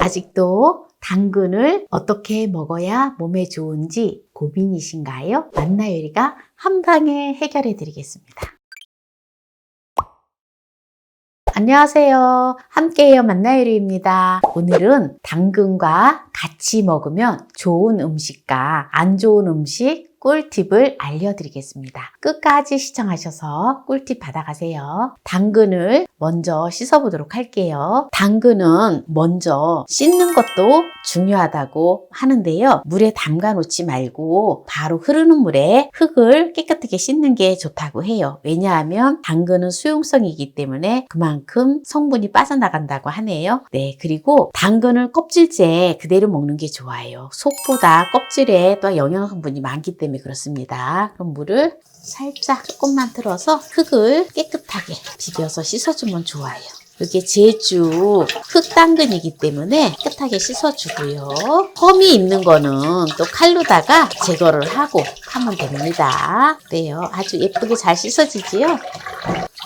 아직도 당근을 어떻게 먹어야 몸에 좋은지 고민이신가요? 만나요리가 한 방에 해결해 드리겠습니다. 안녕하세요. 함께해요 만나요리입니다. 오늘은 당근과 같이 먹으면 좋은 음식과 안 좋은 음식 꿀팁을 알려드리겠습니다. 끝까지 시청하셔서 꿀팁 받아가세요. 당근을 먼저 씻어보도록 할게요. 당근은 먼저 씻는 것도 중요하다고 하는데요. 물에 담가 놓지 말고 바로 흐르는 물에 흙을 깨끗하게 씻는 게 좋다고 해요. 왜냐하면 당근은 수용성이기 때문에 그만큼 성분이 빠져나간다고 하네요. 네, 그리고 당근을 껍질째 그대로 먹는 게 좋아요. 속보다 껍질에 또 영양 성분이 많기 때문에 그렇습니다. 그럼 물을 살짝 조금만 틀어서 흙을 깨끗하게 비벼서 씻어주면 좋아요. 이게 제주 흙당근이기 때문에 깨끗하게 씻어주고요. 험이 있는 거는 또 칼로다가 제거를 하고 하면 됩니다. 네요. 아주 예쁘게 잘 씻어지지요?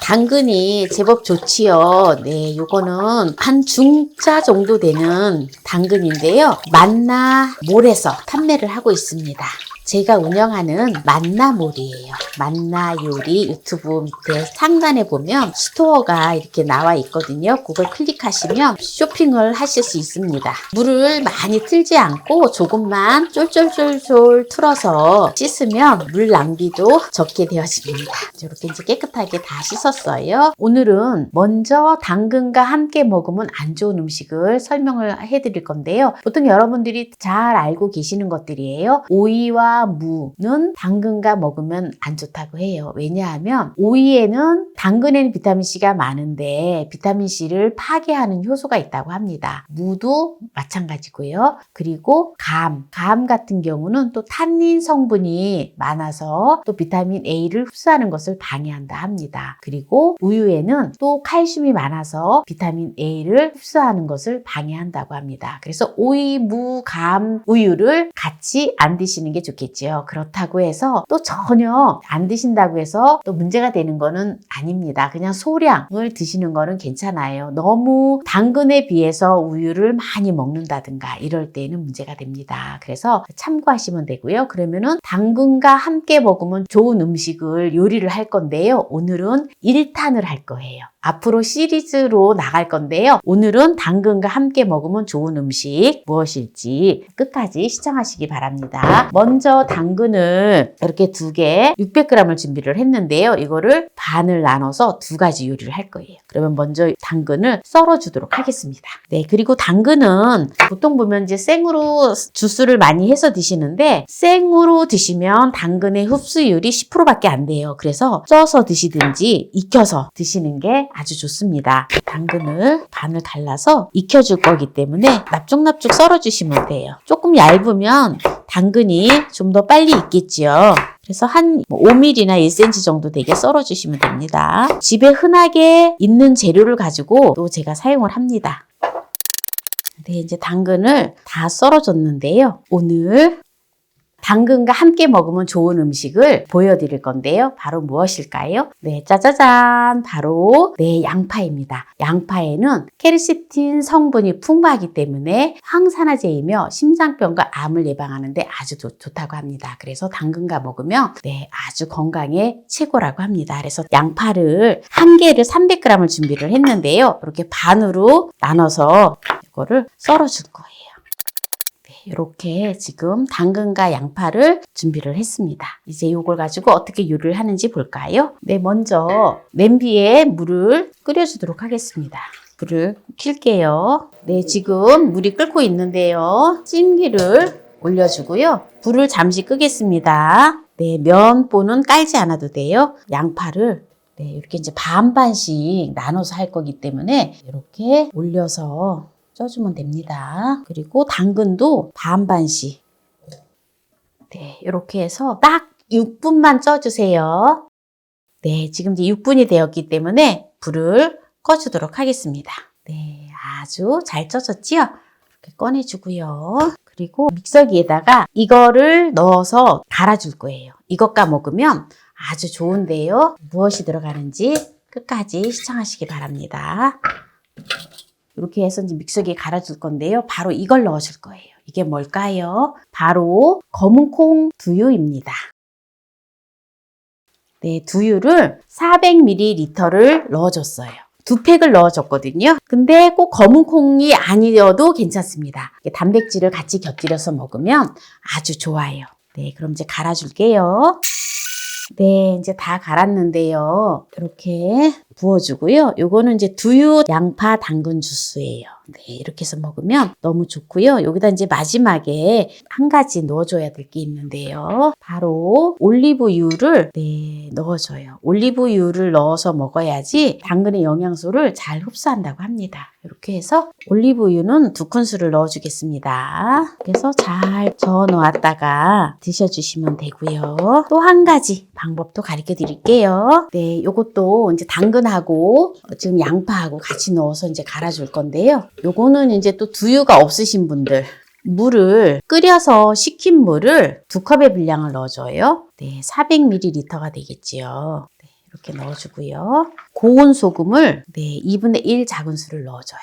당근이 제법 좋지요. 네, 요거는 한 중짜 정도 되는 당근인데요. 만나몰에서 판매를 하고 있습니다. 제가 운영하는 만나몰이에요. 만나요리 유튜브 밑에 상단에 보면 스토어가 이렇게 나와 있거든요. 그걸 클릭하시면 쇼핑을 하실 수 있습니다. 물을 많이 틀지 않고 조금만 쫄쫄쫄쫄 틀어서 씻으면 물 낭비도 적게 되어집니다. 이렇게 이제 깨끗하게 다 씻었어요. 오늘은 먼저 당근과 함께 먹으면 안 좋은 음식을 설명을 해드릴 건데요. 보통 여러분들이 잘 알고 계시는 것들이에요. 오이와 무는 당근과 먹으면 안 좋다고 해요. 왜냐하면 오이에는 당근에는 비타민C가 많은데 비타민C를 파괴하는 효소가 있다고 합니다. 무도 마찬가지고요. 그리고 감 같은 경우는 또 탄닌 성분이 많아서 또 비타민 A를 흡수하는 것을 방해한다 합니다. 그리고 우유에는 또 칼슘이 많아서 비타민 A를 흡수하는 것을 방해한다고 합니다. 그래서 오이, 무, 감, 우유를 같이 안 드시는 게 좋겠죠. 그렇다고 해서 또 전혀 안 드신다고 해서 또 문제가 되는 거는 아닙니다. 그냥 소량을 드시는 거는 괜찮아요. 너무 당근에 비해서 우유를 많이 먹는다든가 이럴 때는 문제가 됩니다. 그래서 참고하시면 되고요. 그러면은 당근과 함께 먹으면 좋은 음식을 요리를 할 건데요. 오늘은 1탄을 할 거예요. 앞으로 시리즈로 나갈 건데요. 오늘은 당근과 함께 먹으면 좋은 음식 무엇일지 끝까지 시청하시기 바랍니다. 먼저 당근을 이렇게 2개 600g을 준비를 했는데요. 이거를 반을 나눠서 2가지 요리를 할 거예요. 그러면 먼저 당근을 썰어 주도록 하겠습니다. 네, 그리고 당근은 보통 보면 이제 생으로 주스를 많이 해서 드시는데 생으로 드시면 당근의 흡수율이 10%밖에 안 돼요. 그래서 쪄서 드시든지 익혀서 드시는 게 아주 좋습니다. 당근을 반을 갈라서 익혀줄 거기 때문에 납죽납죽 썰어주시면 돼요. 조금 얇으면 당근이 좀 더 빨리 익겠지요. 그래서 한 5mm나 1cm 정도 되게 썰어주시면 됩니다. 집에 흔하게 있는 재료를 가지고 또 제가 사용을 합니다. 네, 이제 당근을 다 썰어줬는데요. 오늘 당근과 함께 먹으면 좋은 음식을 보여드릴 건데요. 바로 무엇일까요? 네, 짜자잔! 바로 양파입니다. 양파에는 케르시틴 성분이 풍부하기 때문에 항산화제이며 심장병과 암을 예방하는 데 아주 좋다고 합니다. 그래서 당근과 먹으면 아주 건강에 최고라고 합니다. 그래서 양파를 한 개를 300g을 준비를 했는데요. 이렇게 반으로 나눠서 이거를 썰어줄 거예요. 이렇게 지금 당근과 양파를 준비를 했습니다. 이제 이걸 가지고 어떻게 요리를 하는지 볼까요? 네, 먼저 냄비에 물을 끓여주도록 하겠습니다. 불을 켤게요. 네, 지금 물이 끓고 있는데요. 찜기를 올려주고요. 불을 잠시 끄겠습니다. 네, 면보는 깔지 않아도 돼요. 양파를 이렇게 이제 반반씩 나눠서 할 거기 때문에 이렇게 올려서 쪄주면 됩니다. 그리고 당근도 반반씩 이렇게 해서 딱 6분만 쪄주세요. 네, 지금 이제 6분이 되었기 때문에 불을 꺼주도록 하겠습니다. 네, 아주 잘 쪄졌지요? 이렇게 꺼내주고요. 그리고 믹서기에다가 이거를 넣어서 갈아줄 거예요. 이것과 먹으면 아주 좋은데요. 무엇이 들어가는지 끝까지 시청하시기 바랍니다. 이렇게 해서 이제 믹서기에 갈아줄 건데요. 바로 이걸 넣어줄 거예요. 이게 뭘까요? 바로 검은콩 두유입니다. 네, 두유를 400ml를 넣어줬어요. 2팩을 넣어줬거든요. 근데 꼭 검은콩이 아니어도 괜찮습니다. 단백질을 같이 곁들여서 먹으면 아주 좋아요. 네, 그럼 이제 갈아줄게요. 네, 이제 다 갈았는데요. 이렇게 부어주고요. 요거는 이제 두유, 양파, 당근 주스예요. 네, 이렇게 해서 먹으면 너무 좋고요. 여기다 이제 마지막에 한 가지 넣어줘야 될 게 있는데요. 바로 올리브유를 넣어줘요. 올리브유를 넣어서 먹어야지 당근의 영양소를 잘 흡수한다고 합니다. 이렇게 해서 올리브유는 2큰술을 넣어주겠습니다. 그래서 잘 저어 놓았다가 드셔주시면 되고요. 또 한 가지 방법도 가르쳐 드릴게요. 네, 요것도 이제 당근하고 지금 양파하고 같이 넣어서 이제 갈아줄 건데요. 요거는 이제 또 두유가 없으신 분들, 물을 끓여서 식힌 물을 2컵의 분량을 넣어줘요. 네, 400ml가 되겠지요. 네, 이렇게 넣어주고요. 고운 소금을 2분의 1 작은술을 넣어줘요.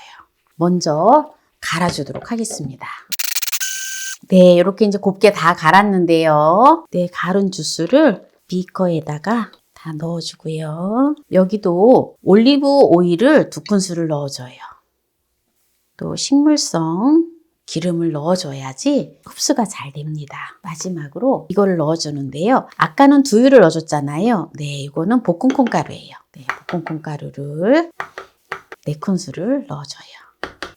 먼저 갈아주도록 하겠습니다. 네, 이렇게 이제 곱게 다 갈았는데요. 네, 갈은 주스를 비커에다가 다 넣어주고요. 여기도 올리브 오일을 2큰술을 넣어줘요. 또 식물성 기름을 넣어줘야지 흡수가 잘 됩니다. 마지막으로 이거를 넣어주는데요. 아까는 두유를 넣어줬잖아요. 네, 이거는 볶음콩 가루예요. 네, 볶음콩 가루를 4큰술을 넣어줘요.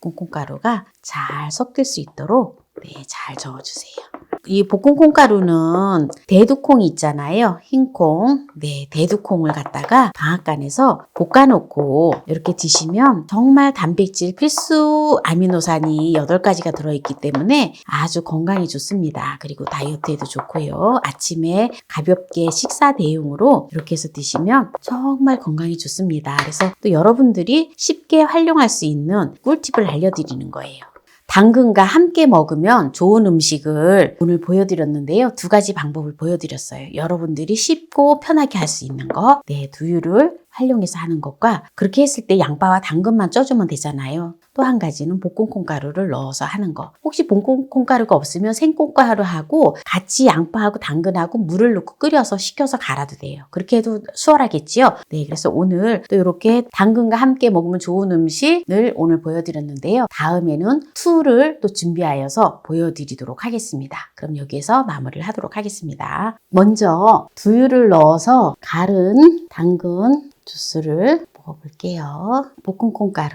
볶음콩 가루가 잘 섞일 수 있도록 잘 저어주세요. 이 볶음콩 가루는 대두콩이 있잖아요. 흰콩. 네, 대두콩을 갖다가 방앗간에서 볶아놓고 이렇게 드시면 정말 단백질 필수 아미노산이 8가지가 들어있기 때문에 아주 건강에 좋습니다. 그리고 다이어트에도 좋고요. 아침에 가볍게 식사 대용으로 이렇게 해서 드시면 정말 건강에 좋습니다. 그래서 또 여러분들이 쉽게 활용할 수 있는 꿀팁을 알려드리는 거예요. 당근과 함께 먹으면 좋은 음식을 오늘 보여드렸는데요. 2가지 방법을 보여드렸어요. 여러분들이 쉽고 편하게 할 수 있는 거, 두유를 활용해서 하는 것과 그렇게 했을 때 양파와 당근만 쪄주면 되잖아요. 또 한 가지는 볶음콩 가루를 넣어서 하는 거. 혹시 볶음콩 가루가 없으면 생콩 가루하고 같이 양파하고 당근하고 물을 넣고 끓여서 식혀서 갈아도 돼요. 그렇게 해도 수월하겠지요. 네, 그래서 오늘 또 이렇게 당근과 함께 먹으면 좋은 음식을 오늘 보여드렸는데요. 다음에는 2를 또 준비하여서 보여드리도록 하겠습니다. 그럼 여기에서 마무리를 하도록 하겠습니다. 먼저 두유를 넣어서 갈은 당근 주스를 먹어볼게요. 볶음콩 가루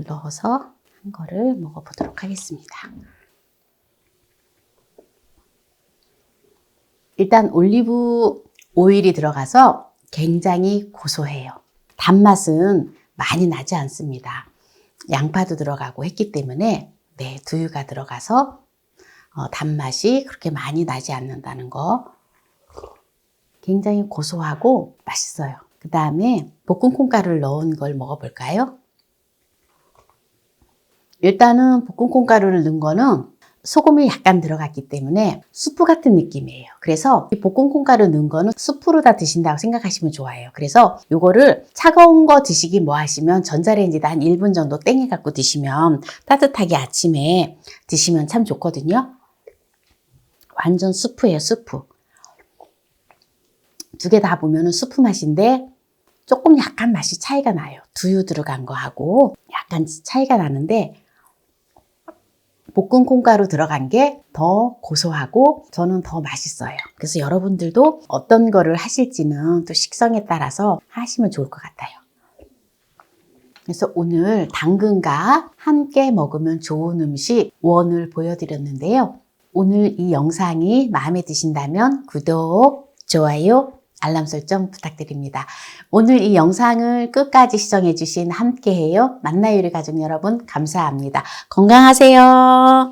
넣어서 한 거를 먹어보도록 하겠습니다. 일단 올리브 오일이 들어가서 굉장히 고소해요. 단맛은 많이 나지 않습니다. 양파도 들어가고 했기 때문에 두유가 들어가서 단맛이 그렇게 많이 나지 않는다는 거. 굉장히 고소하고 맛있어요. 그 다음에 볶음콩 가루를 넣은 걸 먹어볼까요? 일단은 볶음콩 가루를 넣은 거는 소금이 약간 들어갔기 때문에 수프 같은 느낌이에요. 그래서 이 볶음콩 가루 넣은 거는 수프로 다 드신다고 생각하시면 좋아요. 그래서 이거를 차가운 거 드시기 뭐 하시면 전자레인지에다 한 1분 정도 땡겨 갖고 드시면 따뜻하게 아침에 드시면 참 좋거든요. 완전 수프예요, 수프. 2개 다 보면은 수프 맛인데 조금 약간 맛이 차이가 나요. 두유 들어간 거하고 약간 차이가 나는데 볶은 콩가루 들어간 게 더 고소하고 저는 더 맛있어요. 그래서 여러분들도 어떤 거를 하실지는 또 식성에 따라서 하시면 좋을 것 같아요. 그래서 오늘 당근과 함께 먹으면 좋은 음식 원을 보여드렸는데요. 오늘 이 영상이 마음에 드신다면 구독, 좋아요, 알람 설정 부탁드립니다. 오늘 이 영상을 끝까지 시청해주신 함께해요 만나요리 가족 여러분 감사합니다. 건강하세요.